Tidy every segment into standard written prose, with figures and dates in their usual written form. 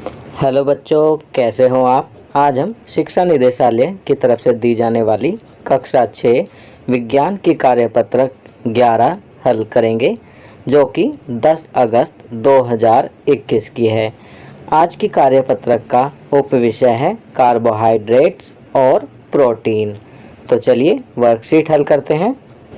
Hello बच्चों, कैसे हो आप। आज हम शिक्षा निदेशालय की तरफ से दी जाने वाली कक्षा 6 विज्ञान की कार्यपत्रक 11 हल करेंगे, जो कि 10 अगस्त 2021 की है। आज की कार्यपत्रक का उपविषय है कार्बोहाइड्रेट्स और प्रोटीन। तो चलिए वर्कशीट हल करते हैं।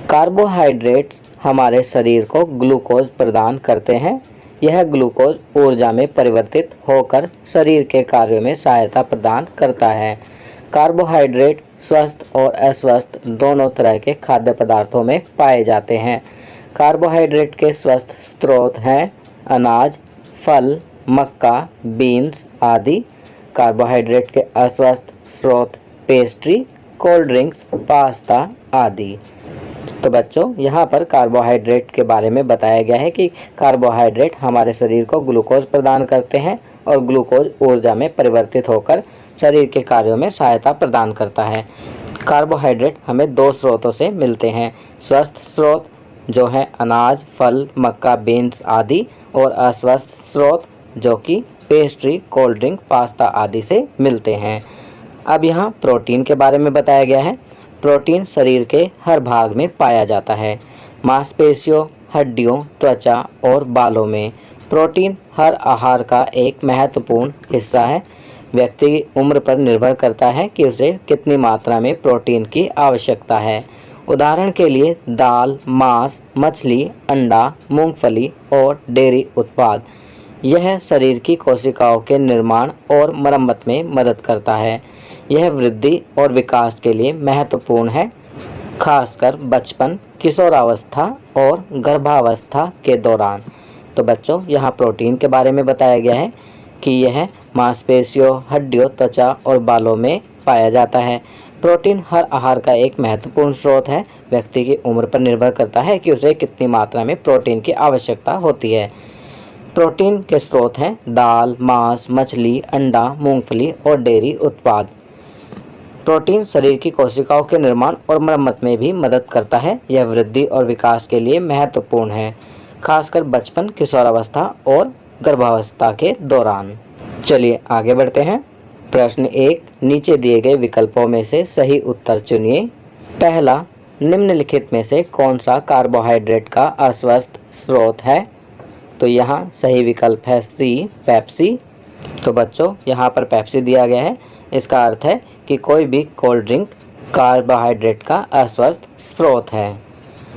कार्बोहाइड्रेट्स हमारे शरीर को ग्लूकोज प्रदान करते हैं। यह ग्लूकोज ऊर्जा में परिवर्तित होकर शरीर के कार्यों में सहायता प्रदान करता है। कार्बोहाइड्रेट स्वस्थ और अस्वस्थ दोनों तरह के खाद्य पदार्थों में पाए जाते हैं। कार्बोहाइड्रेट के स्वस्थ स्रोत हैं अनाज, फल, मक्का, बीन्स आदि। कार्बोहाइड्रेट के अस्वस्थ स्रोत पेस्ट्री, कोल्ड ड्रिंक्स, पास्ता आदि। तो बच्चों, यहाँ पर कार्बोहाइड्रेट के बारे में बताया गया है कि कार्बोहाइड्रेट हमारे शरीर को ग्लूकोज प्रदान करते हैं और ग्लूकोज ऊर्जा में परिवर्तित होकर शरीर के कार्यों में सहायता प्रदान करता है। कार्बोहाइड्रेट हमें दो स्रोतों से मिलते हैं, स्वस्थ स्रोत जो है अनाज, फल, मक्का, बीन्स आदि, और अस्वस्थ स्रोत जो कि पेस्ट्री, कोल्ड ड्रिंक, पास्ता आदि से मिलते हैं। अब यहाँ प्रोटीन के बारे में बताया गया है। प्रोटीन शरीर के हर भाग में पाया जाता है, मांसपेशियों, हड्डियों, त्वचा और बालों में। प्रोटीन हर आहार का एक महत्वपूर्ण हिस्सा है। व्यक्ति की उम्र पर निर्भर करता है कि उसे कितनी मात्रा में प्रोटीन की आवश्यकता है। उदाहरण के लिए दाल, मांस, मछली, अंडा, मूंगफली और डेयरी उत्पाद। यह शरीर की कोशिकाओं के निर्माण और मरम्मत में मदद करता है। यह वृद्धि और विकास के लिए महत्वपूर्ण है, खासकर बचपन, किशोरावस्था और गर्भावस्था के दौरान। तो बच्चों, यहाँ प्रोटीन के बारे में बताया गया है कि यह मांसपेशियों, हड्डियों, त्वचा और बालों में पाया जाता है। प्रोटीन हर आहार का एक महत्वपूर्ण स्रोत है। व्यक्ति की उम्र पर निर्भर करता है कि उसे कितनी मात्रा में प्रोटीन की आवश्यकता होती है। प्रोटीन के स्रोत हैं दाल, मांस, मछली, अंडा, मूंगफली और डेयरी उत्पाद। प्रोटीन शरीर की कोशिकाओं के निर्माण और मरम्मत में भी मदद करता है। यह वृद्धि और विकास के लिए महत्वपूर्ण है, खासकर बचपन, किशोरावस्था और गर्भावस्था के दौरान। चलिए आगे बढ़ते हैं। प्रश्न 1, नीचे दिए गए विकल्पों में से सही उत्तर चुनिए। पहला, निम्नलिखित में से कौन सा कार्बोहाइड्रेट का अस्वस्थ स्रोत है। तो यहाँ सही विकल्प है सी, पेप्सी। तो बच्चों, यहाँ पर पेप्सी दिया गया है। इसका अर्थ है कि कोई भी कोल्ड ड्रिंक कार्बोहाइड्रेट का अस्वस्थ स्रोत है।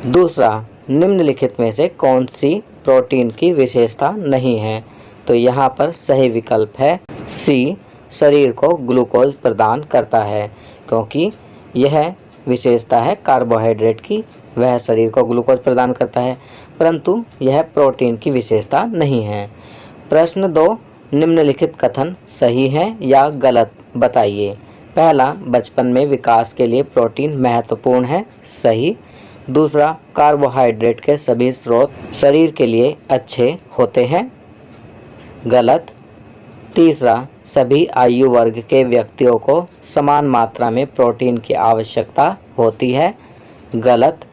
दूसरा, निम्नलिखित में से कौन सी प्रोटीन की विशेषता नहीं है। तो यहाँ पर सही विकल्प है सी, शरीर को ग्लूकोज प्रदान करता है। क्योंकि यह विशेषता है कार्बोहाइड्रेट की, वह शरीर को ग्लूकोज प्रदान करता है, परंतु यह प्रोटीन की विशेषता नहीं है। प्रश्न 2, निम्नलिखित कथन सही है या गलत बताइए। पहला, बचपन में विकास के लिए प्रोटीन महत्वपूर्ण है, सही। दूसरा, कार्बोहाइड्रेट के सभी स्रोत शरीर के लिए अच्छे होते हैं, गलत। तीसरा, सभी आयु वर्ग के व्यक्तियों को समान मात्रा में प्रोटीन की आवश्यकता होती है, गलत।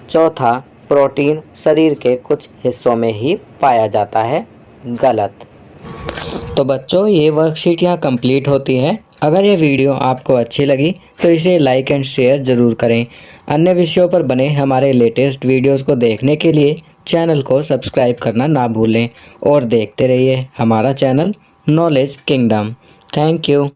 चौथा, प्रोटीन शरीर के कुछ हिस्सों में ही पाया जाता है, गलत। तो बच्चों, ये वर्कशीट यहाँ कंप्लीट होती है। अगर ये वीडियो आपको अच्छी लगी तो इसे लाइक एंड शेयर ज़रूर करें। अन्य विषयों पर बने हमारे लेटेस्ट वीडियोस को देखने के लिए चैनल को सब्सक्राइब करना ना भूलें और देखते रहिए हमारा channel knowledge kingdom. Thank you.